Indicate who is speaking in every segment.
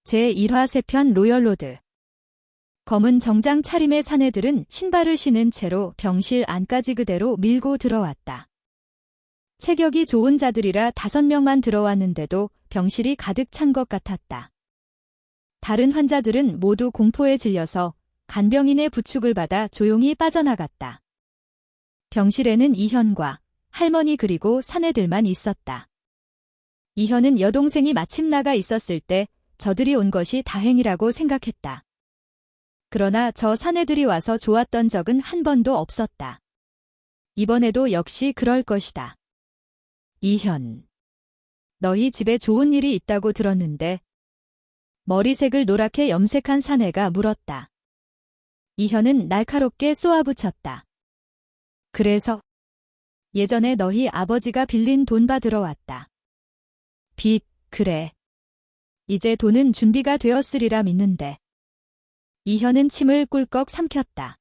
Speaker 1: 제1화 세편 로열로드. 검은 정장 차림의 사내들은 신발을 신은 채로 병실 안까지 그대로 밀고 들어왔다. 체격이 좋은 자들이라 5명만 들어왔는데도 병실이 가득 찬 것 같았다. 다른 환자들은 모두 공포에 질려서 간병인의 부축을 받아 조용히 빠져나갔다. 병실에는 이현과 할머니 그리고 사내들만 있었다. 이현은 여동생이 마침 나가 있었을 때 저들이 온 것이 다행이라고 생각했다. 그러나 저 사내들이 와서 좋았던 적은 한 번도 없었다. 이번에도 역시 그럴 것이다. 이현, 너희 집에 좋은 일이 있다고 들었는데? 머리색을 노랗게 염색한 사내가 물었다. 이현은 날카롭게 쏘아붙였다. 그래서 예전에 너희 아버지가 빌린 돈 받으러 왔다. 빚, 그래. 이제 돈은 준비가 되었으리라 믿는데. 이현은 침을 꿀꺽 삼켰다.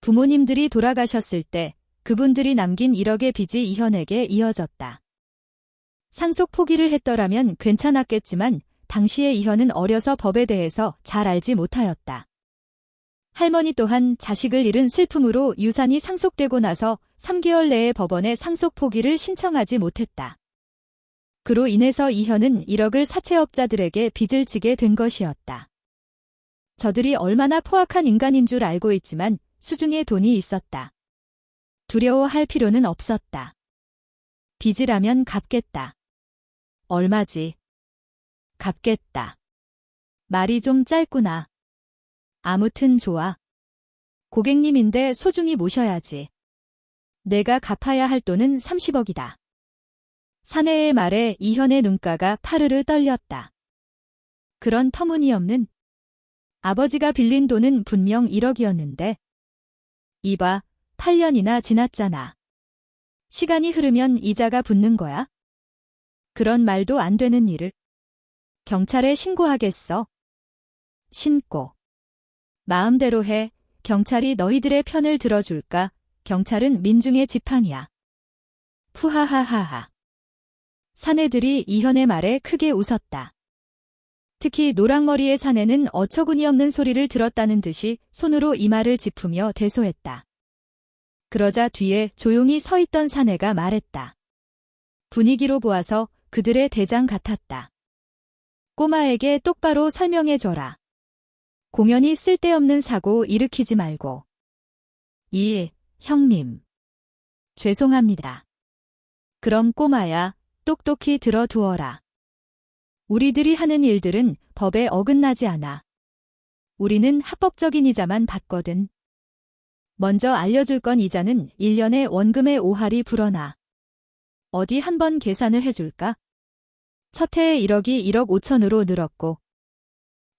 Speaker 1: 부모님들이 돌아가셨을 때 그분들이 남긴 1억의 빚이 이현에게 이어졌다. 상속 포기를 했더라면 괜찮았겠지만 당시에 이현은 어려서 법에 대해서 잘 알지 못하였다. 할머니 또한 자식을 잃은 슬픔으로 유산이 상속되고 나서 3개월 내에 법원에 상속 포기를 신청하지 못했다. 그로 인해서 이현은 1억을 사채업자들에게 빚을 지게 된 것이었다. 저들이 얼마나 포악한 인간인 줄 알고 있지만 수중에 돈이 있었다. 두려워할 필요는 없었다. 빚이라면 갚겠다. 얼마지? 갚겠다. 말이 좀 짧구나. 아무튼 좋아. 고객님인데 소중히 모셔야지. 내가 갚아야 할 돈은 30억이다. 사내의 말에 이현의 눈가가 파르르 떨렸다. 그런 터무니없는. 아버지가 빌린 돈은 분명 1억이었는데. 이봐, 8년이나 지났잖아. 시간이 흐르면 이자가 붙는 거야? 그런 말도 안 되는 일을. 경찰에 신고하겠어. 신고. 마음대로 해. 경찰이 너희들의 편을 들어줄까? 경찰은 민중의 지팡이야. 푸하하하하. 사내들이 이현의 말에 크게 웃었다. 특히 노랑머리의 사내는 어처구니 없는 소리를 들었다는 듯이 손으로 이마를 짚으며 대소했다. 그러자 뒤에 조용히 서 있던 사내가 말했다. 분위기로 보아서 그들의 대장 같았다. 꼬마에게 똑바로 설명해줘라. 공연히 쓸데없는 사고 일으키지 말고. 형님. 죄송합니다. 그럼 꼬마야, 똑똑히 들어두어라. 우리들이 하는 일들은 법에 어긋나지 않아. 우리는 합법적인 이자만 받거든. 먼저 알려줄 건 이자는 1년에 원금의 5할이 불어나. 어디 한번 계산을 해줄까? 첫 해에 1억이 1억 5천으로 늘었고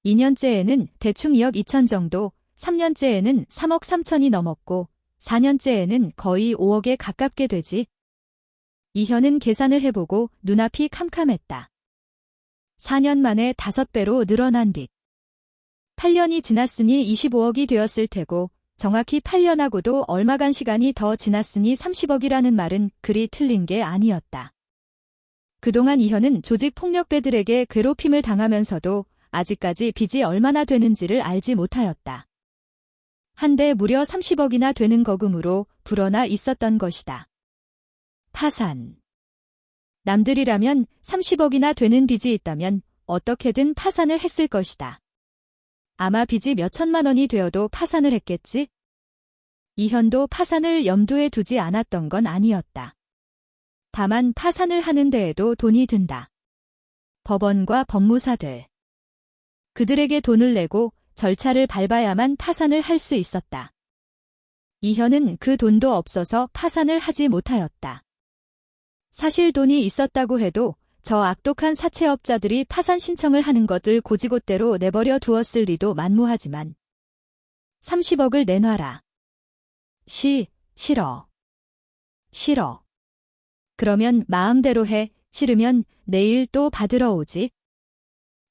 Speaker 1: 2년째에는 대충 2억 2천 정도, 3년째에는 3억 3천이 넘었고 4년째에는 거의 5억에 가깝게 되지. 이현은 계산을 해보고 눈앞이 캄캄했다. 4년 만에 5배로 늘어난 빚. 8년이 지났으니 25억이 되었을 테고 정확히 8년하고도 얼마간 시간이 더 지났으니 30억이라는 말은 그리 틀린 게 아니었다. 그동안 이현은 조직 폭력배들에게 괴롭힘을 당하면서도 아직까지 빚이 얼마나 되는지를 알지 못하였다. 한데 무려 30억이나 되는 거금으로 불어나 있었던 것이다. 파산. 남들이라면 30억이나 되는 빚이 있다면 어떻게든 파산을 했을 것이다. 아마 빚이 몇 천만 원이 되어도 파산을 했겠지? 이현도 파산을 염두에 두지 않았던 건 아니었다. 다만 파산을 하는 데에도 돈이 든다. 법원과 법무사들. 그들에게 돈을 내고 절차를 밟아야만 파산을 할 수 있었다. 이현은 그 돈도 없어서 파산을 하지 못하였다. 사실 돈이 있었다고 해도 저 악독한 사채업자들이 파산 신청을 하는 것을 고지곳대로 내버려 두었을 리도 만무하지만 30억을 내놔라. 싫어. 그러면 마음대로 해. 싫으면 내일 또 받으러 오지.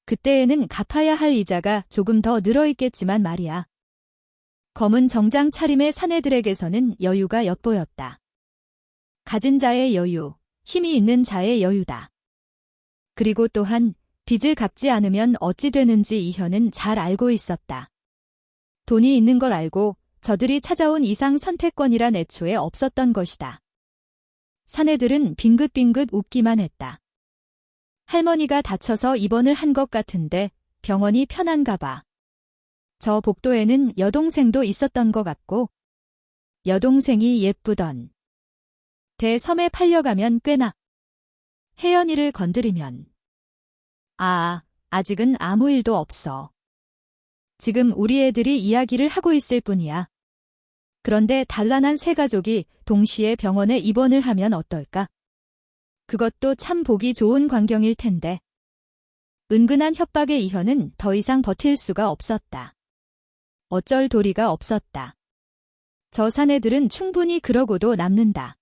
Speaker 1: 그때에는 갚아야 할 이자가 조금 더 늘어있겠지만 말이야. 검은 정장 차림의 사내들에게서는 여유가 엿보였다. 가진 자의 여유, 힘이 있는 자의 여유다. 그리고 또한 빚을 갚지 않으면 어찌 되는지 이현은 잘 알고 있었다. 돈이 있는 걸 알고 저들이 찾아온 이상 선택권이란 애초에 없었던 것이다. 사내들은 빙긋빙긋 웃기만 했다. 할머니가 다쳐서 입원을 한 것 같은데 병원이 편한가 봐. 저 복도에는 여동생도 있었던 것 같고 여동생이 예쁘던. 대섬에 팔려가면 꽤나. 혜연이를 건드리면. 아직은 아무 일도 없어. 지금 우리 애들이 이야기를 하고 있을 뿐이야. 그런데 단란한 세 가족이 동시에 병원에 입원을 하면 어떨까? 그것도 참 보기 좋은 광경일 텐데. 은근한 협박에 이현은 더 이상 버틸 수가 없었다. 어쩔 도리가 없었다. 저 사내들은 충분히 그러고도 남는다.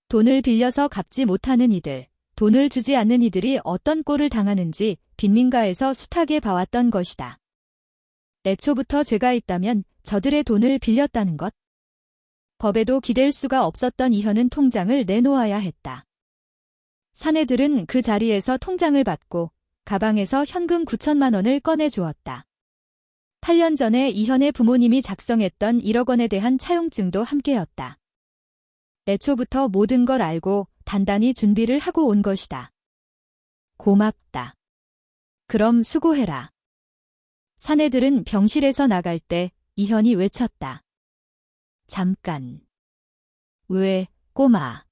Speaker 1: 돈을 빌려서 갚지 못하는 이들, 돈을 주지 않는 이들이 어떤 꼴을 당하는지 빈민가에서 숱하게 봐왔던 것이다. 애초부터 죄가 있다면 저들의 돈을 빌렸다는 것. 법에도 기댈 수가 없었던 이현은 통장을 내놓아야 했다. 사내들은 그 자리에서 통장을 받고 가방에서 현금 9천만 원을 꺼내주었다. 8년 전에 이현의 부모님이 작성했던 1억 원에 대한 차용증도 함께였다. 애초부터 모든 걸 알고 단단히 준비를 하고 온 것이다. 고맙다. 그럼 수고해라. 사내들은 병실에서 나갈 때 이현이 외쳤다. 잠깐. 왜, 꼬마.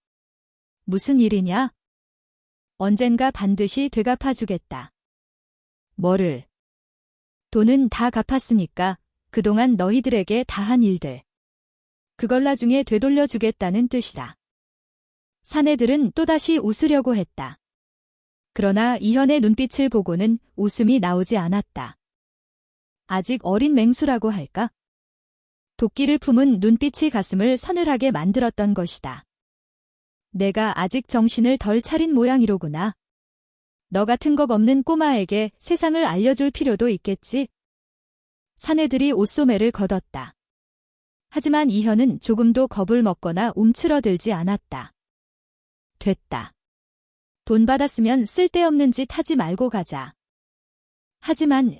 Speaker 1: 무슨 일이냐? 언젠가 반드시 되갚아주겠다. 뭐를? 돈은 다 갚았으니까 그동안 너희들에게 다한 일들. 그걸 나중에 되돌려주겠다는 뜻이다. 사내들은 또다시 웃으려고 했다. 그러나 이현의 눈빛을 보고는 웃음이 나오지 않았다. 아직 어린 맹수라고 할까? 도끼를 품은 눈빛이 가슴을 서늘하게 만들었던 것이다. 내가 아직 정신을 덜 차린 모양이로구나. 너 같은 것 없는 꼬마에게 세상을 알려줄 필요도 있겠지? 사내들이 옷소매를 걷었다. 하지만 이현은 조금도 겁을 먹거나 움츠러들지 않았다. 됐다. 돈 받았으면 쓸데없는 짓 하지 말고 가자. 하지만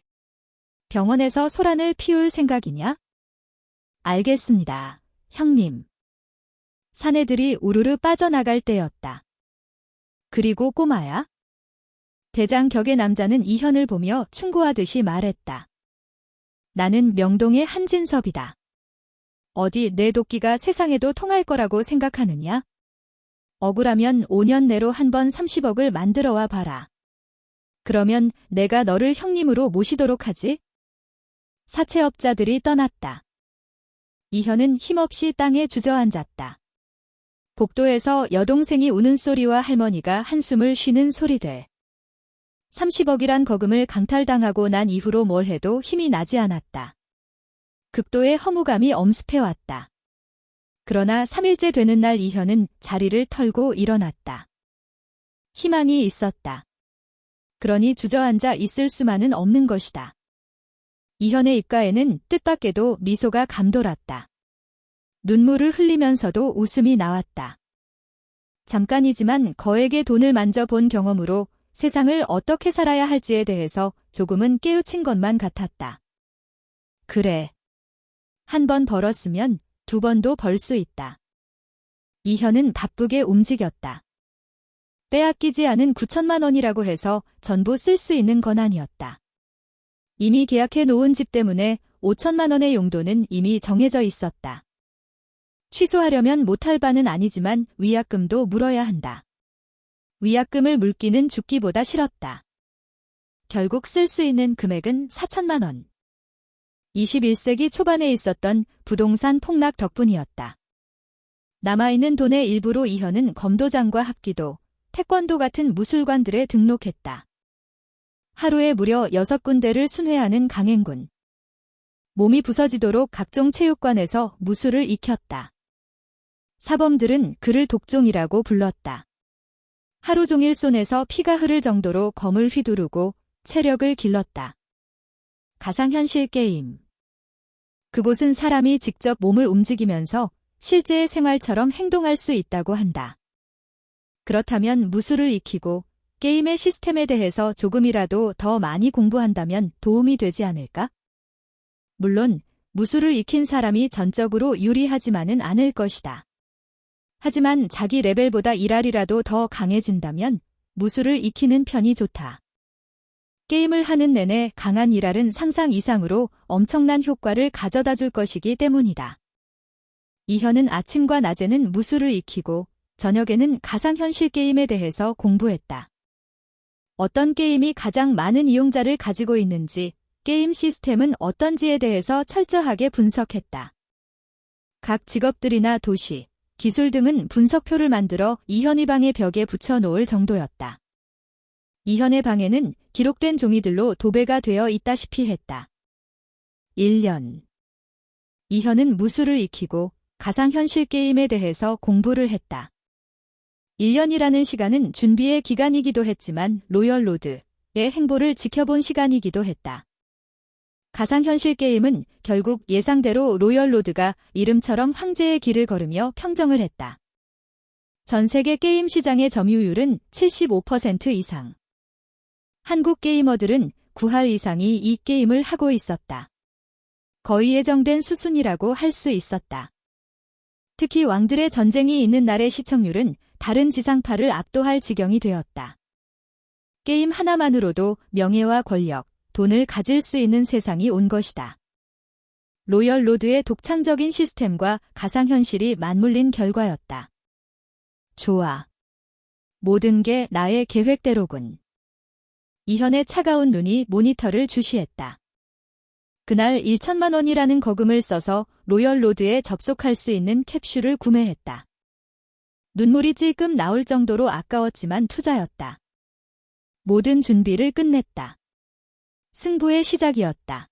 Speaker 1: 병원에서 소란을 피울 생각이냐? 알겠습니다, 형님. 사내들이 우르르 빠져나갈 때였다. 그리고 꼬마야? 대장 격의 남자는 이현을 보며 충고하듯이 말했다. 나는 명동의 한진섭이다. 어디 내 도끼가 세상에도 통할 거라고 생각하느냐? 억울하면 5년 내로 한 번 30억을 만들어와 봐라. 그러면 내가 너를 형님으로 모시도록 하지? 사채업자들이 떠났다. 이현은 힘없이 땅에 주저앉았다. 복도에서 여동생이 우는 소리와 할머니가 한숨을 쉬는 소리들. 30억이란 거금을 강탈당하고 난 이후로 뭘 해도 힘이 나지 않았다. 극도의 허무감이 엄습해왔다. 그러나 3일째 되는 날 이현은 자리를 털고 일어났다. 희망이 있었다. 그러니 주저앉아 있을 수만은 없는 것이다. 이현의 입가에는 뜻밖에도 미소가 감돌았다. 눈물을 흘리면서도 웃음이 나왔다. 잠깐이지만 거액의 돈을 만져본 경험으로 세상을 어떻게 살아야 할지에 대해서 조금은 깨우친 것만 같았다. 그래. 한 번 벌었으면 2번도 벌 수 있다. 이현은 바쁘게 움직였다. 빼앗기지 않은 9천만 원이라고 해서 전부 쓸 수 있는 건 아니었다. 이미 계약해 놓은 집 때문에 5천만 원의 용도는 이미 정해져 있었다. 취소하려면 못할 바는 아니지만 위약금도 물어야 한다. 위약금을 물기는 죽기보다 싫었다. 결국 쓸 수 있는 금액은 4천만 원. 21세기 초반에 있었던 부동산 폭락 덕분이었다. 남아있는 돈의 일부로 이현은 검도장과 합기도, 태권도 같은 무술관들에 등록했다. 하루에 무려 6군데를 순회하는 강행군. 몸이 부서지도록 각종 체육관에서 무술을 익혔다. 사범들은 그를 독종이라고 불렀다. 하루 종일 손에서 피가 흐를 정도로 검을 휘두르고 체력을 길렀다. 가상현실 게임. 그곳은 사람이 직접 몸을 움직이면서 실제의 생활처럼 행동할 수 있다고 한다. 그렇다면 무술을 익히고 게임의 시스템에 대해서 조금이라도 더 많이 공부한다면 도움이 되지 않을까? 물론 무술을 익힌 사람이 전적으로 유리하지만은 않을 것이다. 하지만 자기 레벨보다 1알이라도 더 강해진다면 무술을 익히는 편이 좋다. 게임을 하는 내내 강한 1알은 상상 이상으로 엄청난 효과를 가져다 줄 것이기 때문이다. 이현은 아침과 낮에는 무술을 익히고 저녁에는 가상현실 게임에 대해서 공부했다. 어떤 게임이 가장 많은 이용자를 가지고 있는지, 게임 시스템은 어떤지에 대해서 철저하게 분석했다. 각 직업들이나 도시, 기술 등은 분석표를 만들어 이현의 방의 벽에 붙여놓을 정도였다. 이현의 방에는 기록된 종이들로 도배가 되어 있다시피 했다. 1년. 이현은 무술을 익히고 가상현실 게임에 대해서 공부를 했다. 1년이라는 시간은 준비의 기간이기도 했지만 로열 로드의 행보를 지켜본 시간이기도 했다. 가상현실 게임은 결국 예상대로 로열 로드가 이름처럼 황제의 길을 걸으며 평정을 했다. 전 세계 게임 시장의 점유율은 75% 이상. 한국 게이머들은 9할 이상이 이 게임을 하고 있었다. 거의 예정된 수순이라고 할 수 있었다. 특히 왕들의 전쟁이 있는 날의 시청률은 다른 지상파를 압도할 지경이 되었다. 게임 하나만으로도 명예와 권력, 돈을 가질 수 있는 세상이 온 것이다. 로열 로드의 독창적인 시스템과 가상현실이 맞물린 결과였다. 좋아. 모든 게 나의 계획대로군. 이현의 차가운 눈이 모니터를 주시했다. 그날 1천만 원이라는 거금을 써서 로열 로드에 접속할 수 있는 캡슐을 구매했다. 눈물이 찔끔 나올 정도로 아까웠지만 투자였다. 모든 준비를 끝냈다. 승부의 시작이었다.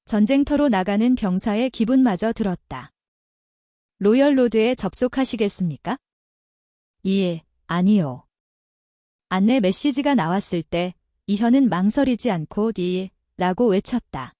Speaker 1: 전쟁터로 나가는 병사의 기분마저 들었다. 로열 로드에 접속하시겠습니까? 예, 아니요. 안내 메시지가 나왔을 때 이현은 망설이지 않고 예, 라고 외쳤다.